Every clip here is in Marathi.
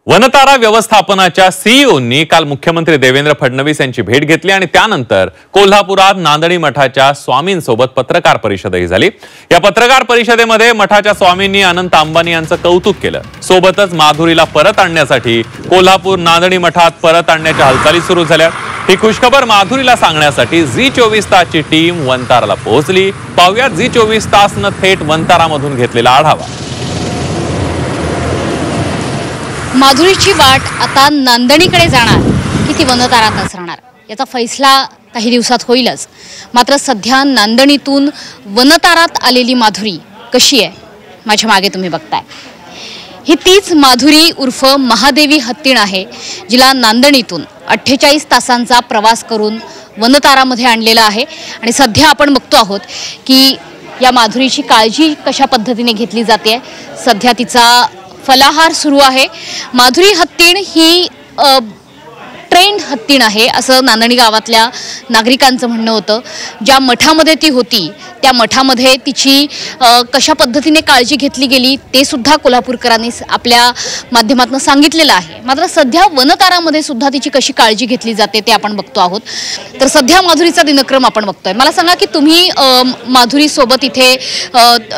वनतारा व्यवस्थापनाच्या सीईओंनी काल मुख्यमंत्री देवेंद्र फडणवीस यांची भेट घेतली आणि त्यानंतर कोल्हापुरात नांदणी मठाच्या स्वामींसोबत पत्रकार परिषदही झाली। या पत्रकार परिषदेमध्ये मठाच्या स्वामींनी अनंत अंबानी यांचं कौतुक केलं। सोबतच माधुरीला परत आणण्यासाठी कोल्हापूर नांदणी मठात परत आणण्याच्या हालचाली सुरू झाल्या। ही खुशखबर माधुरीला सांगण्यासाठी झी24 तासची टीम वनताराला पोहोचली। पाहुयात झी24 तासनं थेट वनतारामधून घेतलेला आढावा। माधुरीची वाट आता नांदणीकडे जाणार की ती वनतारातच राहणार याचा फैसला काही दिवसात होईलच। मात्र सध्या नांदणीतून वनतारात आलेली माधुरी कशी आहे माझ्या मागे तुम्ही बघताय। ही तीच माधुरी उर्फ महादेवी हत्तीण आहे जिला नांदणीतून 48 तासांचा प्रवास करून वनतारामध्ये आणलेला आहे। आणि सध्या आपण बघतो आहोत की या माधुरीची काळजी कशा पद्धतीने घेतली जाते। सध्या तिचा फलाहार सुरू आहे। माधुरी हत्तीण ही ट्रेंड हत्तीण आहे असं नांदणी गावातल्या नागरिकांचं म्हणणं होतं। ज्या मठामध्ये ती होती त्या मठामध्ये तिची कशा पद्धतीने काळजी घेतली गेली ते सुद्धा कोल्हापूरकरांनी आपल्या माध्यमातून सांगितलेलं आहे। मात्र सध्या वनतारामध्ये सुद्धा तिची कशी काळजी घेतली जाते ते आपण बघतो आहोत। तर सध्या माधुरीचा दिनक्रम आपण बघतोय। मला सांगा की तुम्ही माधुरी सोबत इथे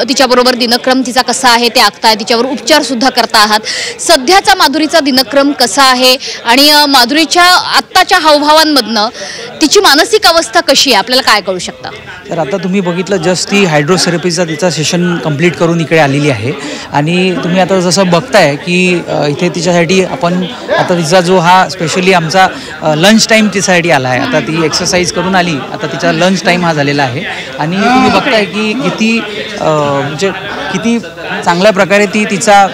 तिच्याबरोबर दिनक्रम तिचा कसा आहे ते आखताय, तिच्यावर उपचार सुद्धा करता आहात। सध्याचा माधुरीचा दिनक्रम कसा आहे आणि माधुरीच्या आत्ताच्या हावभावांमधनं तिची मानसिक अवस्था कशी आहे आपल्याला काय कळू शकतं? तर आता तुम्ही बघितलं जस्ट ती हायड्रोथेरपीचा तिचा सेशन कंप्लीट करून इकडे आलेली आहे। आणि तुम्ही आता जसं बघताय की इथे तिच्यासाठी आपण आता तिचा जो हा स्पेशली आमचा लंच टाईम तिच्यासाठी आला आहे। आता ती एक्सरसाइज करून आली, आता तिचा लंच टाईम हा झालेला आहे। आणि तुम्ही बघताय की म्हणजे किती चांगल्या प्रकारे ती तिचा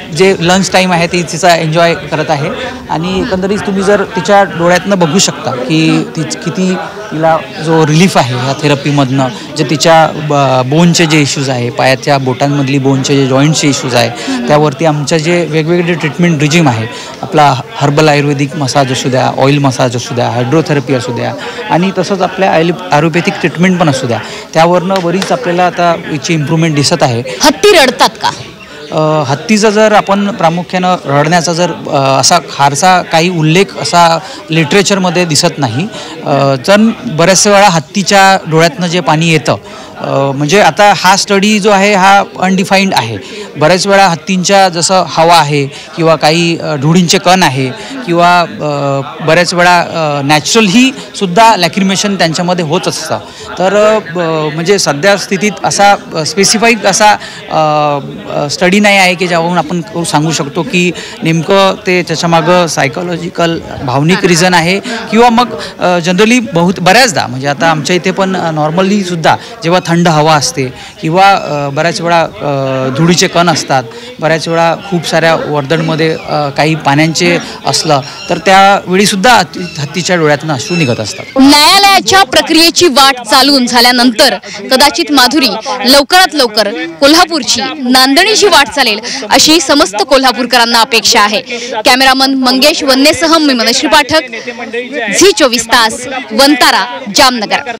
जे लंच टाईम आहे ती तिचा एन्जॉय करत आहे। आणि एकंदरीत तुम्ही जर तिच्या डोळ्यातनं बघू शकता की किती तिला जो रिलीफ आहे ह्या थेरपीमधनं, जे तिच्या बोनचे जे इश्यूज आहे, पायाच्या बोटांमधली बोनचे जे जॉईंटचे इश्यूज आहे त्यावरती आमच्या जे वेगवेगळे ट्रीटमेंट रिजिम आहे, आपला हर्बल आयुर्वेदिक मसाज असू द्या, ऑइल मसाज असू द्या, हायड्रोथेरपी असू द्या आणि तसंच आपल्या आयुर्वेदिक ट्रीटमेंट पण असू द्या, त्यावरनं बरीच आपल्याला आता याची इम्प्रूव्हमेंट दिसत आहे। हत्ती रडतात का? हत्तीचा जर आपण प्रामुख्यानं रडण्याचा जर असा फारसा काही उल्लेख असा लिटरेचरमध्ये दिसत नाही। तर बऱ्याच वेळा हत्तीच्या डोळ्यातनं जे पाणी येतं म्हणजे आता हा स्टडी जो आहे हा अनडिफाईंड आहे। बऱ्याच वेळा हत्तींच्या जसं हवा आहे किंवा काही धुळींचे कण आहे किंवा बऱ्याच वेळा नॅचरलही सुद्धा लॅक्रिमेशन त्यांच्यामध्ये होत असतं। तर म्हणजे सध्या स्थितीत असा स्पेसिफाईक असा स्टडी नाही आहे की ज्यावरून आपण सांगू शकतो की नेमकं ते त्याच्यामागं सायकोलॉजिकल भावनिक रिझन आहे किंवा मग जनरली बऱ्याचदा म्हणजे आता आमच्या इथे पण नॉर्मली सुद्धा जेव्हा थंड हवा असते किंवा बऱ्याच वेळा धुळीचे कण असतात, बऱ्याच वेळा खूप साऱ्या वर्दळमध्ये काही पाण्याचे असलं तर त्यावेळीसुद्धा हत्तीच्या डोळ्यातून अश्रू निघत असतात। न्यायालयाच्या प्रक्रियेची वाट चालून झाल्यानंतर कदाचित माधुरी लवकरात लवकर कोल्हापूरची नांदणीची वाट चालेल अशी समस्त कोल्हापूरकरांना अपेक्षा आहे। कॅमेरामन मंगेश वन्नेसह मी मनश्री पाठक, झी24 तास, वनतारा, जामनगर।